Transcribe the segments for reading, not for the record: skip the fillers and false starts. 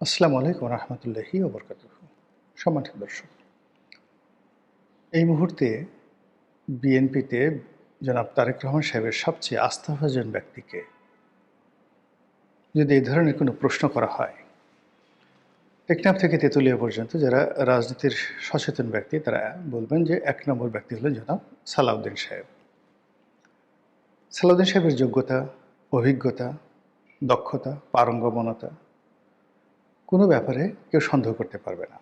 আসসালামু আলাইকুম রহমতুল্লাহি ওবরকাতুহু। সম্মানিত দর্শক, এই মুহূর্তে বিএনপিতে জনাব তারেক রহমান সাহেবের সবচেয়ে আস্থাভাজন ব্যক্তিকে যদি এই ধরনের কোনো প্রশ্ন করা হয়, টেকনাফ থেকে তেঁতুলিয়া পর্যন্ত যারা রাজনীতির সচেতন ব্যক্তি তারা বলবেন যে ১ নম্বর ব্যক্তি হলেন জনাব সালাউদ্দিন সাহেব। সালাউদ্দিন সাহেবের যোগ্যতা, অভিজ্ঞতা, দক্ষতা, পারঙ্গমতা কোনো ব্যাপারে কেউ সন্দেহ করতে পারবে না।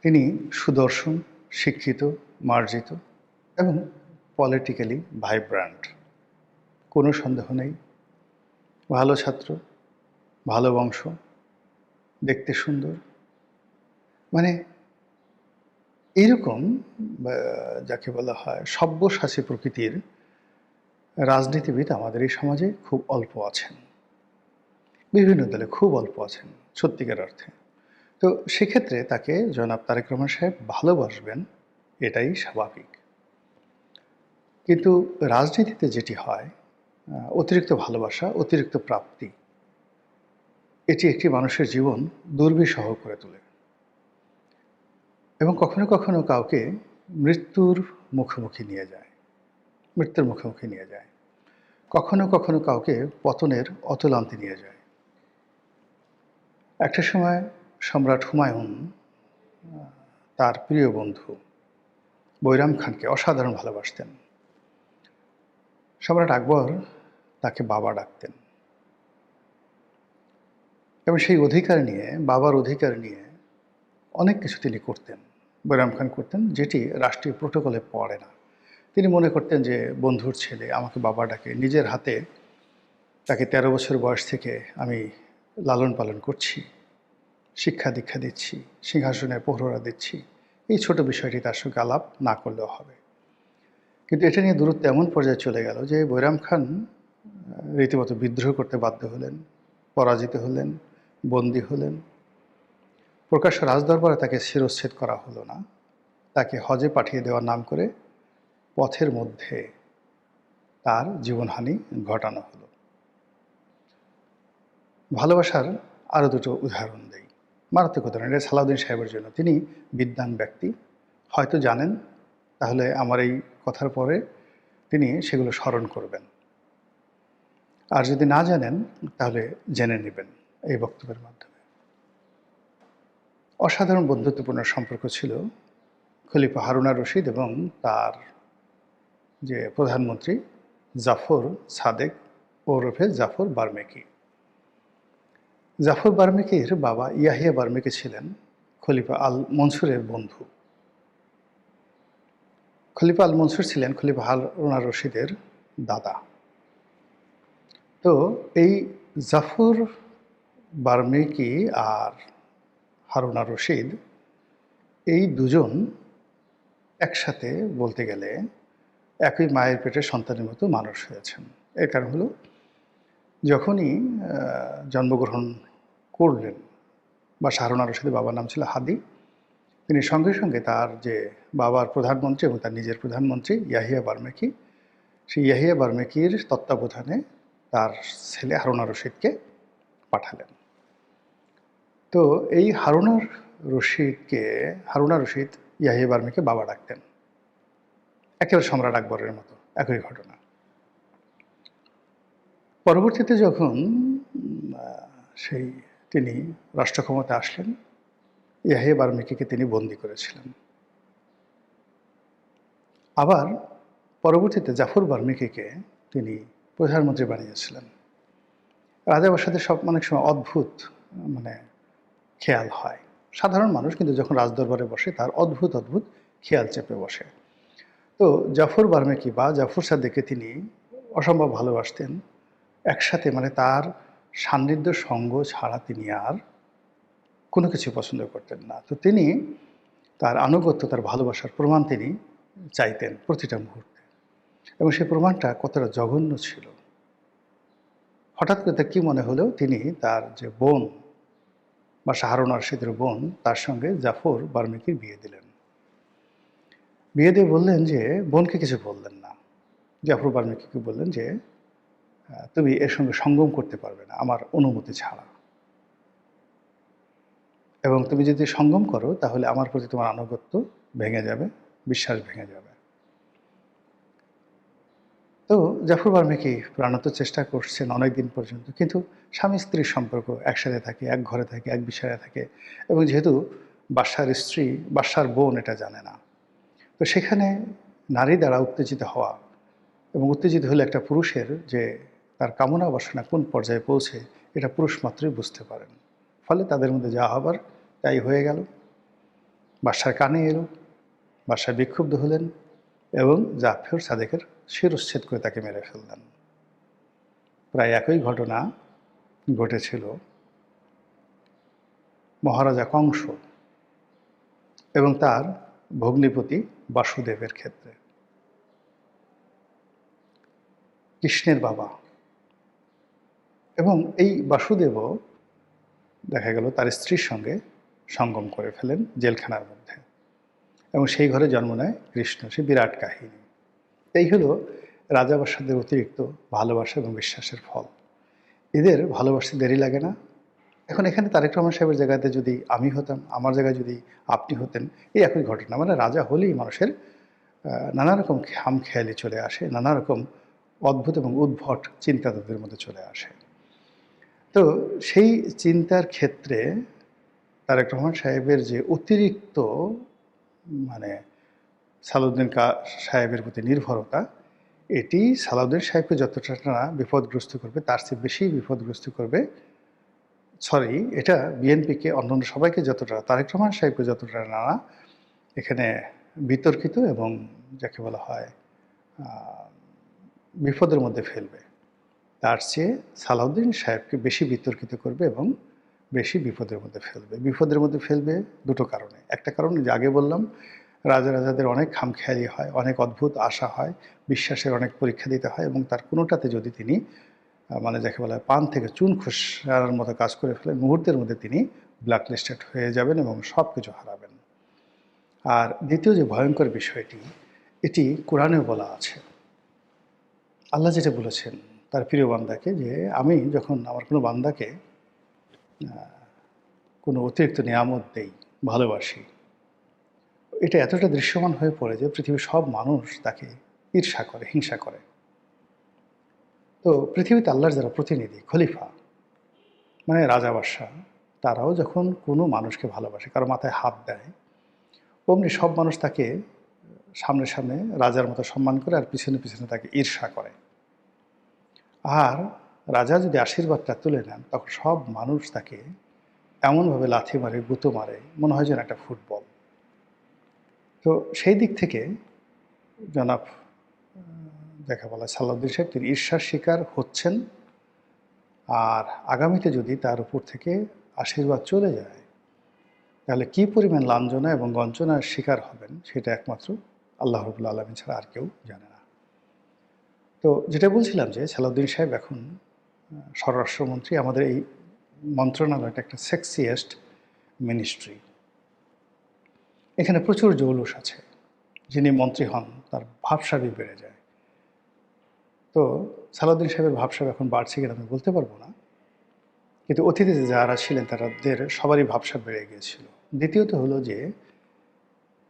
তিনি সুদর্শন, শিক্ষিত, মার্জিত এবং পলিটিক্যালি ভাইব্রান্ট। কোনো সন্দেহ নেই। ভালো ছাত্র, ভালো বংশ, দেখতে সুন্দর। মানে এইরকম যাকে বলা হয় সব্যসাচী প্রকৃতির রাজনীতিবিদ আমাদের এই সমাজে খুব অল্প আছেন। বিভিন্ন দলে খুব অল্প আছেন সত্যিকার অর্থে। তো সেক্ষেত্রে তাকে জনাব তারেক রহমান সাহেব ভালোবাসবেন, এটাই স্বাভাবিক। কিন্তু রাজনীতিতে যেটি হয়, অতিরিক্ত ভালোবাসা, অতিরিক্ত প্রাপ্তি, এটি একটি মানুষের জীবন দুর্বিষহ করে তোলে এবং কখনো কখনো কাউকে মৃত্যুর মুখোমুখি নিয়ে যায়, মৃত্যুর মুখোমুখি নিয়ে যায়। কখনো কখনো কাউকে পতনের অতলান্তে নিয়ে যায়। একটা সময় সম্রাট হুমায়ুন তার প্রিয় বন্ধু বৈরাম খানকে অসাধারণ ভালোবাসতেন। সম্রাট আকবর তাকে বাবা ডাকতেন এবং সেই অধিকার নিয়ে, বাবার অধিকার নিয়ে অনেক কিছু তিনি করতেন, বৈরাম খান করতেন, যেটি রাষ্ট্রীয় প্রোটোকলে পড়ে না। তিনি মনে করতেন যে বন্ধুর ছেলে আমাকে বাবা ডাকে, নিজের হাতে তাকে ১৩ বছর বয়স থেকে আমি লালন পালন করছি, শিক্ষা দীক্ষা দিচ্ছি, সিংহাসনে প্রহরা দিচ্ছি, এই ছোট বিষয়টি তার সঙ্গে আলাপ না করলেও হবে। কিন্তু এটা নিয়ে দূরত্ব এমন পর্যায়ে চলে গেল যে বৈরাম খান রীতিমতো বিদ্রোহ করতে বাধ্য হলেন, পরাজিত হলেন, বন্দী হলেন। প্রকাশ্য রাজদরবারে তাকে শিরশ্ছেদ করা হলো না, তাকে হজে পাঠিয়ে দেওয়ার নাম করে পথের মধ্যে তার জীবনহানি ঘটানো হলো। ভালোবাসার আরও দুটো উদাহরণ দেই, মারাত্মক উদাহরণ। এটা সালাউদ্দিন সাহেবের জন্য। তিনি বিদ্বান ব্যক্তি, হয়তো জানেন, তাহলে আমার এই কথার পরে তিনি সেগুলো স্মরণ করবেন। আর যদি না জানেন তাহলে জেনে নেবেন এই বক্তব্যের মাধ্যমে। অসাধারণ বন্ধুত্বপূর্ণ সম্পর্ক ছিল খলিফা হারুনা রশিদ এবং তার যে প্রধানমন্ত্রী জাফর সাদেক ওরফে জাফর বার্মেকি। জাফর বার্মেকির বাবা ইয়াহিয়া বার্মেকি ছিলেন খলিফা আল মনসুরের বন্ধু। খলিফা আল মনসুর ছিলেন খলিফা হারুনা রশিদের দাদা। তো এই জাফর বার্মেকি আর হারুনা রশিদ, এই দুজন একসাথে বলতে গেলে একই মায়ের পেটের সন্তানের মতো মানুষ হয়েছেন। এর কারণ হলো, যখনই জন্মগ্রহণ করলেন, বা হারুনা রশিদের বাবার নাম ছিল হাদি, তিনি সঙ্গে সঙ্গে তার যে বাবার প্রধানমন্ত্রী এবং তার নিজের প্রধানমন্ত্রী ইয়াহিয়া বার্মেকি, সেই ইয়াহিয়া বার্মেকির তত্ত্বাবধানে তার ছেলে হারুনা রশিদকে পাঠালেন। তো এই হারুনা রশিদ ইয়াহিয়া বার্মেকে বাবা ডাকতেন, একেবারে সম্রাট আকবরের মতো, একই ঘটনা। পরবর্তীতে যখন সেই তিনি রাষ্ট্র ক্ষমতা আসলেন, ইয়াহিয়া বার্মেকিকে তিনি বন্দী করেছিলেন। আবার পরবর্তীতে জাফর বার্মেকিকে তিনি প্রধানমন্ত্রী বানিয়েছিলেন। রাজাবাসাদের সব অনেক সময় অদ্ভুত মানে খেয়াল হয়। সাধারণ মানুষ কিন্তু যখন রাজদরবারে বসে তার অদ্ভুত অদ্ভুত খেয়াল চেপে বসে। তো জাফর বার্মেকি বা জাফর সাদেককে তিনি অসম্ভব ভালোবাসতেন। একসাথে তার সান্নিধ্য সঙ্গ ছাড়া তিনি আর কোনো কিছু পছন্দ করতেন না। তো তিনি তার আনুগত্য, তার ভালোবাসার প্রমাণ তিনি চাইতেন প্রতিটা মুহূর্তে, এবং সেই প্রমাণটা কতটা জঘন্য ছিল। হঠাৎ করে তার কী মনে হলো, তিনি তার যে বোন বা হারুন রশিদের বোন, তার সঙ্গে জাফর বার্মেকির বিয়ে দিলেন। বিয়ে দিয়ে বললেন যে, বোনকে কিছু বললেন না, জাফর বার্মেকিকে বললেন যে তুমি এর সঙ্গে সঙ্গম করতে পারবে না আমার অনুমতি ছাড়া। এবং তুমি যদি সঙ্গম করো তাহলে আমার প্রতি তোমার আনুগত্য ভেঙে যাবে, বিশ্বাস ভেঙে যাবে। তো জাফর বাল্মীকি প্রাণত চেষ্টা করছেন অনেক দিন পর্যন্ত, কিন্তু স্বামী স্ত্রীর সম্পর্ক, একসাথে থাকে, এক ঘরে থাকে, এক বিছানায় থাকে, এবং যেহেতু বাদশার স্ত্রী বাদশার বোন এটা জানে না, তো সেখানে নারী দ্বারা উত্তেজিত হওয়া এবং উত্তেজিত হলে একটা পুরুষের যে তার কামনা বাসনা কোন পর্যায়ে পৌঁছে এটা পুরুষ মাত্রই বুঝতে পারেন। ফলে তাদের মধ্যে যা হবার তাই হয়ে গেল। বাদশার কানে এলো, বাদশা বিক্ষুব্ধ হলেন এবং জাফর সাদেকের শিরশ্ছেদ করে তাকে মেরে ফেললেন। প্রায় একই ঘটনা ঘটেছিল মহারাজা কংস এবং তার ভগ্নিপতি বাসুদেবের ক্ষেত্রে। কৃষ্ণের বাবা, এবং এই বাসুদেবও দেখা গেল তার স্ত্রীর সঙ্গে সঙ্গম করে ফেলেন জেলখানার মধ্যে, এবং সেই ঘরে জন্ম নেয় কৃষ্ণ। সে বিরাট কাহিনী। এই হলো রাজা বাদশাদের অতিরিক্ত ভালোবাসা এবং বিশ্বাসের ফল। এদের ভালোবাসতে দেরি লাগে না। এখন এখানে তারেক রহমান সাহেবের জায়গাতে যদি আমি হতাম, আমার জায়গায় যদি আপনি হতেন, এই একই ঘটনা। মানে রাজা হলেই মানুষের নানা রকম খামখেয়ালি চলে আসে, নানা রকম অদ্ভুত এবং উদ্ভট চিন্তা তাদের মধ্যে চলে আসে। তো সেই চিন্তার ক্ষেত্রে তারেক রহমান সাহেবের যে অতিরিক্ত মানে সালাউদ্দিন সাহেবের প্রতি নির্ভরতা, এটি সালাউদ্দিন সাহেবকে যতটা না বিপদগ্রস্ত করবে তার চেয়ে বেশি বিপদগ্রস্ত করবে, সরি, এটা বিএনপিকে, অন্যান্য সবাইকে যতটা, তারেক রহমান সাহেবকে যতটা না এখানে বিতর্কিত এবং যাকে বলা হয় বিপদের মধ্যে ফেলবে, তার চেয়ে সালাউদ্দিন সাহেবকে বেশি বিতর্কিত করবে এবং বেশি বিপদের মধ্যে ফেলবে। বিপদের মধ্যে ফেলবে দুটো কারণে। একটা কারণ যে আগে বললাম, রাজাদের অনেক খামখেয়ালি হয়, অনেক অদ্ভুত আশা হয়, বিশ্বাসের অনেক পরীক্ষা দিতে হয়, এবং তার কোনোটাতে যদি তিনি মানে যাকে বলা হয় পান থেকে চুন খসার মতো কাজ করে ফেলেন, মুহূর্তের মধ্যে তিনি ব্ল্যাকলিস্টেড হয়ে যাবেন এবং সব কিছু হারাবেন। আর দ্বিতীয় যে ভয়ঙ্কর বিষয়টি, এটি কোরআনেও বলা আছে। আল্লাহ যেটা বলেছেন তার প্রিয় বান্দাকে, যে আমি যখন আমার কোনো বান্দাকে কোনো অতিরিক্ত নিয়ামত দেই, ভালোবাসি, এটা এতটা দৃশ্যমান হয়ে পড়ে যে পৃথিবীর সব মানুষ তাকে ঈর্ষা করে, হিংসা করে। তো পৃথিবীতে আল্লাহর যারা প্রতিনিধি, খলিফা, মানে রাজা বাদশাহ, তারাও যখন কোনো মানুষকে ভালোবাসে, কারো মাথায় হাত দেয়, অমনি সব মানুষ তাকে সামনে সামনে রাজার মতো সম্মান করে, আর পিছনে পিছনে তাকে ঈর্ষা করে। আর রাজা যদি আশীর্বাদটা তুলে নেন, তখন সব মানুষ তাকে এমনভাবে লাথি মারে, গুঁতো মারে, মনে হয় যেন একটা ফুটবল। তো সেই দিক থেকে জনাব দেখা বলা সালাউদ্দিন সাহেব তিনি ঈর্ষার শিকার হচ্ছেন। আর আগামীতে যদি তার উপর থেকে আশীর্বাদ চলে যায়, তাহলে কী পরিমাণ লাঞ্ছনা এবং গঞ্জনার শিকার হবেন সেটা একমাত্র আল্লাহ রাব্বুল আলামিন ছাড়া আর কেউ জানে না। তো যেটা বলছিলাম যে সালাউদ্দিন সাহেব এখন স্বরাষ্ট্রমন্ত্রী। আমাদের এই মন্ত্রণালয়টা একটা সেক্সিয়েস্ট মিনিস্ট্রি। এখানে প্রচুর জৌলুস আছে। যিনি মন্ত্রী হন তার ভাবসাবই বেড়ে যায়। তো সালাউদ্দিন সাহেবের ভাবসাব এখন বাড়ছে কিনা আমি বলতে পারবো না, কিন্তু অতীতে যারা ছিলেন তাদের সবারই ভাবসাব বেড়ে গিয়েছিল। দ্বিতীয়ত হলো যে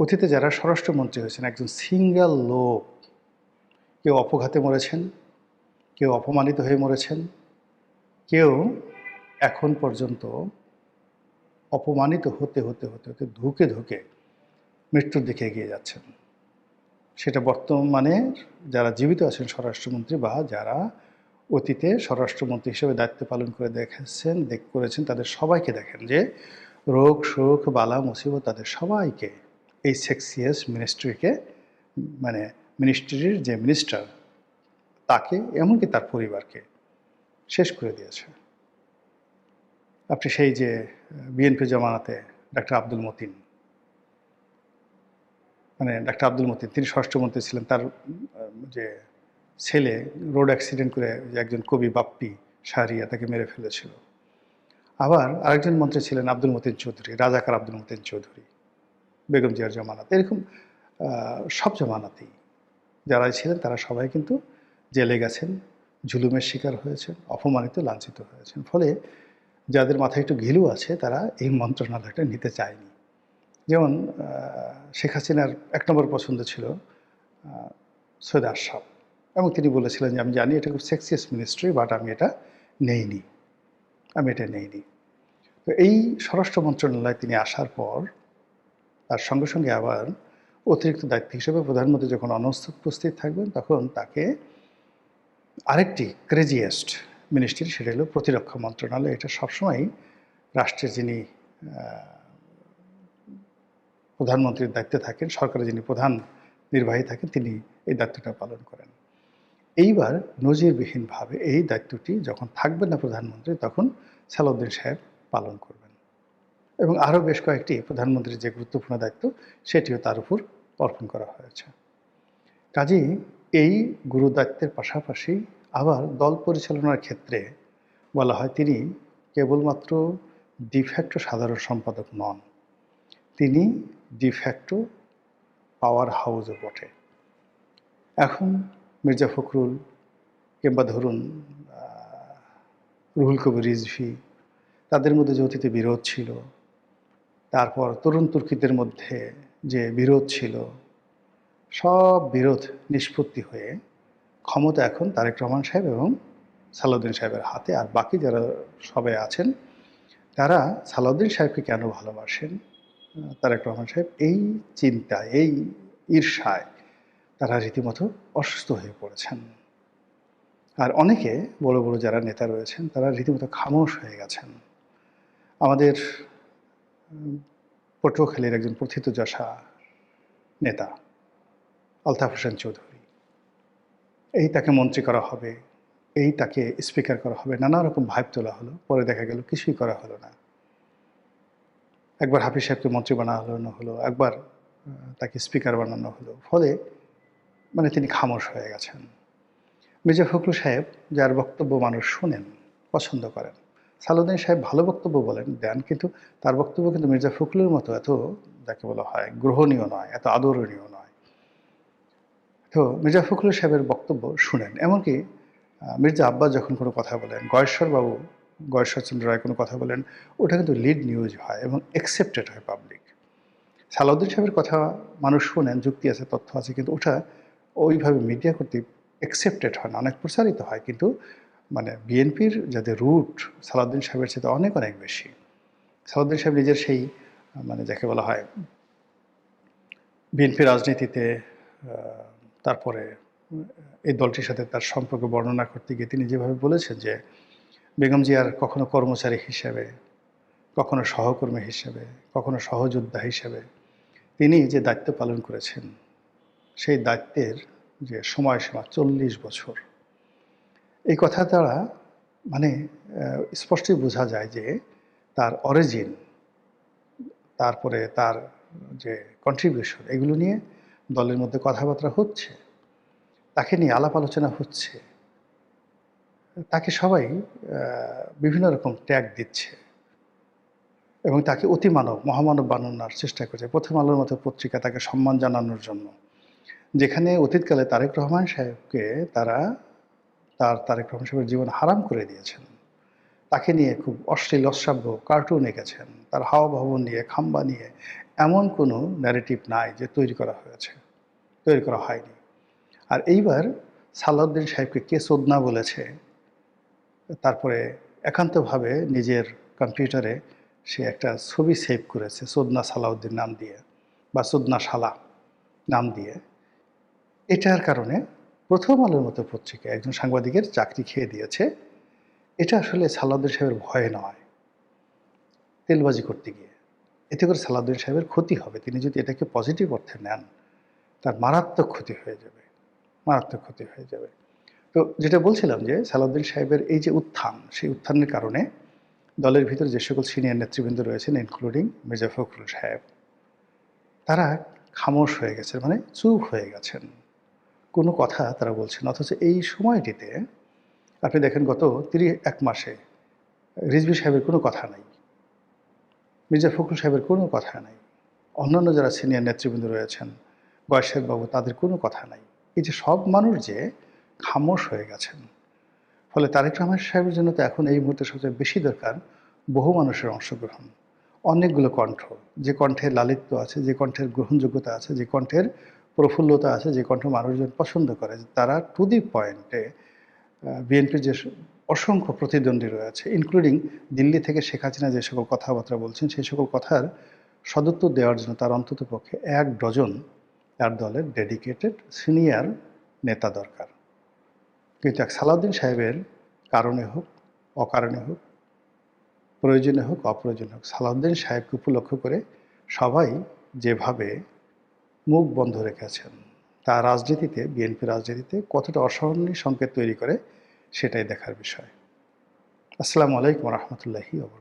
অতীতে যারা স্বরাষ্ট্রমন্ত্রী হয়েছেন, একজন সিঙ্গেল লোক, কেউ অপঘাতে মরেছেন, কেউ অপমানিত হয়ে মরেছেন, কেউ এখন পর্যন্ত অপমানিত হতে হতে হতে হতে ধুকে ধুকে মৃত্যুর দিকে এগিয়ে যাচ্ছেন। সেটা বর্তমানে যারা জীবিত আছেন স্বরাষ্ট্রমন্ত্রী, বা যারা অতীতে স্বরাষ্ট্রমন্ত্রী হিসেবে দায়িত্ব পালন করে করেছেন, তাদের সবাইকে দেখেন যে রোগ শোক বালা মুসিবত তাদের সবাইকে এই সেক্সিয়াস মিনিস্ট্রিকে, মানে মিনিস্ট্রির যে মিনিস্টার, তাকে এমনকি তার পরিবারকে শেষ করে দিয়েছে। আপনি সেই যে বিএনপি জমানাতে ডাক্তার আব্দুল মতিন, মানে ডাক্তার আব্দুল মতিন তিনি স্বরাষ্ট্রমন্ত্রী ছিলেন, তার যে ছেলে রোড অ্যাক্সিডেন্ট করে যে একজন কবি বাপ্পি শাহরিয়া তাকে মেরে ফেলেছিল। আবার আরেকজন মন্ত্রী ছিলেন আব্দুল মতিন চৌধুরী, রাজাকার আব্দুল মতিন চৌধুরী, বেগম জিয়ার জমানাতে। এরকম সব জমানাতেই যারা ছিলেন তারা সবাই কিন্তু জেলে গেছেন, জুলুমের শিকার হয়েছেন, অপমানিত লাঞ্ছিত হয়েছেন। ফলে যাদের মাথায় একটু ঘিলু আছে তারা এই মন্ত্রণালয়টা নিতে চায়নি। যেমন শেখ হাসিনার ১ নম্বর পছন্দ ছিল সৈয়দ আশরাফ, এবং তিনি বলেছিলেন যে আমি জানি এটা খুব সেক্সিয়াস মিনিস্ট্রি, বাট আমি এটা নেইনি। তো এই স্বরাষ্ট্র মন্ত্রণালয়ে তিনি আসার পর তার সঙ্গে সঙ্গে আবার অতিরিক্ত দায়িত্ব হিসেবে প্রধানমন্ত্রী যখন অনুপস্থিত থাকবেন তখন তাকে আরেকটি ক্রেজিয়েস্ট মিনিস্ট্রি, সেটা হলো প্রতিরক্ষা মন্ত্রণালয়। এটা সবসময় রাষ্ট্রের যিনি প্রধানমন্ত্রীর দায়িত্বে থাকেন, সরকারের যিনি প্রধান নির্বাহী থাকেন, তিনি এই দায়িত্বটা পালন করেন। এইবার নজিরবিহীনভাবে এই দায়িত্বটি যখন থাকবেন না প্রধানমন্ত্রী, তখন সালাউদ্দিন সাহেব পালন করবেন, এবং আরও বেশ কয়েকটি প্রধানমন্ত্রীর যে গুরুত্বপূর্ণ দায়িত্ব সেটিও তার উপর অর্পণ করা হয়েছে। কাজেই এই গুরু দায়িত্বের পাশাপাশি আবার দল পরিচালনার ক্ষেত্রে বলা হয় তিনি কেবলমাত্র ডিফ্যাক্টো সাধারণ সম্পাদক নন, তিনি ডিফ্যাক্টো পাওয়ার হাউসও বটে। এখন মির্জা ফখরুল কিংবা ধরুন রুহুল কবির রিজভী, তাদের মধ্যে যে অতীতে বিরোধ ছিল, তারপর তরুণ তুর্কিদের মধ্যে যে বিরোধ ছিল, সব বিরোধ নিষ্পত্তি হয়ে ক্ষমতা এখন তারেক রহমান সাহেব এবং সালাউদ্দিন সাহেবের হাতে। আর বাকি যারা সবাই আছেন তারা সালাউদ্দিন সাহেবকে কেন ভালোবাসেন, তারেক রহমান সাহেব, এই চিন্তায়, এই ঈর্ষায় তারা রীতিমতো অসুস্থ হয়ে পড়েছেন। আর অনেকে বড় বড় যারা নেতা রয়েছেন তারা রীতিমতো খামোশ হয়ে গেছেন। আমাদের পটুয়াখালীর একজন প্রথিতযশা নেতা আলতাফ হোসেন চৌধুরী, এই তাকে মন্ত্রী করা হবে, এই তাকে স্পিকার করা হবে, নানা রকম ভাইব তোলা হলো, পরে দেখা গেল কিছুই করা হলো না। একবার হাফিজ সাহেবকে মন্ত্রী বানানো হলো, একবার তাকে স্পিকার বানানো হলো, ফলে মানে তিনি খামোশ হয়ে গেছেন। মির্জা ফখরুল সাহেব, যার বক্তব্য মানুষ শোনেন, পছন্দ করেন, সালাউদ্দিন সাহেব ভালো বক্তব্য বলেন, দেন, কিন্তু তার বক্তব্য কিন্তু মির্জা ফখরুলের মতো এত, যাকে বলা হয়, গ্রহণীয় নয়, এত আদরণীয় নয়। তো মির্জা ফখরুল সাহেবের বক্তব্য শুনেন। এমনকি মির্জা আব্বাস যখন কোনো কথা বলেন, গয়েশ্বরচন্দ্র রায় কোনো কথা বলেন, ওটা কিন্তু লিড নিউজ হয় এবং অ্যাকসেপ্টেড হয় পাবলিক। সালাউদ্দিন সাহেবের কথা মানুষ শোনেন, যুক্তি আছে, তথ্য আছে, কিন্তু ওটা ওইভাবে মিডিয়া কর্তৃক অ্যাকসেপ্টেড হয় না, অনেক প্রচারিত হয়, কিন্তু মানে বিএনপির যাদের রুট সালাউদ্দিন সাহেবের সাথে অনেক অনেক বেশি। সালাউদ্দিন সাহেব নিজের সেই মানে যাকে বলা হয় বিএনপি রাজনীতিতে, তারপরে এই দলটির সাথে তার সম্পর্ক বর্ণনা করতে গিয়ে তিনি যেভাবে বলেছেন যে বেগম জিয়ার কখনো কর্মচারী হিসেবে, কখনো সহকর্মী হিসেবে, কখনো সহযোদ্ধা হিসেবে তিনি যে দায়িত্ব পালন করেছেন, সেই দায়িত্বের যে সময়সীমা 40 বছর, এই কথা দ্বারা মানে স্পষ্টই বোঝা যায় যে তার অরিজিন, তারপরে তার যে কন্ট্রিবিউশন, এগুলো নিয়ে দলের মধ্যে কথাবার্তা হচ্ছে, তাকে নিয়ে আলাপ আলোচনা হচ্ছে, তাকে সবাই বিভিন্ন রকম ট্যাগ দিচ্ছে এবং তাকে অতিমানব, মহামানব বানানোর চেষ্টা করছে। প্রথম আলোর মতো পত্রিকা তাকে সম্মান জানানোর জন্য, যেখানে অতীতকালে তারেক রহমান সাহেবকে তারেক রহমান সাহেবের জীবন হারাম করে দিয়েছেন, তাকে নিয়ে খুব অশ্লীল অশ্রাব্য কার্টুন এঁকেছেন, তার হাওয়া ভবন নিয়ে, খাম্বা নিয়ে এমন কোনো ন্যারেটিভ নাই যে তৈরি করা হয়নি। আর এইবার সালাউদ্দিন সাহেবকে কে চোদনা বলেছে, তারপরে একান্তভাবে নিজের কম্পিউটারে সে একটা ছবি সেভ করেছে চোদনা সালাউদ্দিন নাম দিয়ে বা চোদনা শালা নাম দিয়ে। এটার কারণে প্রথম আলোর মতো পত্রিকা একজন সাংবাদিকের চাকরি খেয়ে দিয়েছে। এটা আসলে সালাউদ্দিন সাহেবের ভয়ে নয়, তেলবাজি করতে গিয়ে এতে করে সালাউদ্দিন সাহেবের ক্ষতি হবে। তিনি যদি এটাকে পজিটিভ অর্থে নেন, তার মারাত্মক ক্ষতি হয়ে যাবে। তো যেটা বলছিলাম যে সালাউদ্দিন সাহেবের এই যে উত্থান, সেই উত্থানের কারণে দলের ভিতরে যে সকল সিনিয়র নেতৃবৃন্দ রয়েছেন, ইনক্লুডিং মির্জা ফখরুল সাহেব, তারা খামোশ হয়ে গেছেন, মানে চুপ হয়ে গেছেন, কোনো কথা তারা বলছেন। অথচ এই সময়টিতে আপনি দেখেন গত 1 মাসে রিজভী সাহেবের কোনো কথা নাই, মির্জা ফখরুল সাহেবের কোনো কথা নাই, অন্যান্য যারা সিনিয়র নেতৃবৃন্দ রয়েছেন, গয়েশ্বর বাবু, তাদের কোনো কথা নাই। এই যে সব মানুষ যে খামোশ হয়ে গেছেন, ফলে তারেক রহমান সাহেবের জন্য তো এখন এই মুহূর্তে সবচেয়ে বেশি দরকার বহু মানুষের অংশগ্রহণ, অনেকগুলো কণ্ঠ, যে কণ্ঠের লালিত্য আছে, যে কণ্ঠের গ্রহণযোগ্যতা আছে, যে কণ্ঠের প্রফুল্লতা আছে, যে কণ্ঠ মানুষজন পছন্দ করে, তারা টু দি পয়েন্টে বিএনপির যে অসংখ্য প্রতিদ্বন্দ্বী রয়েছে, ইনক্লুডিং দিল্লি থেকে শেখ হাসিনা যে সকল কথাবার্তা বলছেন, সেই সকল কথার সদুত্তর দেওয়ার জন্য তার অন্ততপক্ষে 1 ডজন তার দলের ডেডিকেটেড সিনিয়র নেতা দরকার। কিন্তু সালাউদ্দিন সাহেবের কারণে হোক, অকারণে হোক, প্রয়োজনে হোক, অপ্রয়োজনে হোক, সালাউদ্দিন সাহেবকে উপলক্ষ করে সবাই যেভাবে মুখ বন্ধ রেখেছেন, তা রাজনীতিতে, বিএনপি রাজনীতিতে কতটা অসহনীয় সংকেত তৈরি করে, সেটাই দেখার বিষয়। আসসালামু আলাইকুম রহমতুল্লাহি ওয়া বারাকাতুহু।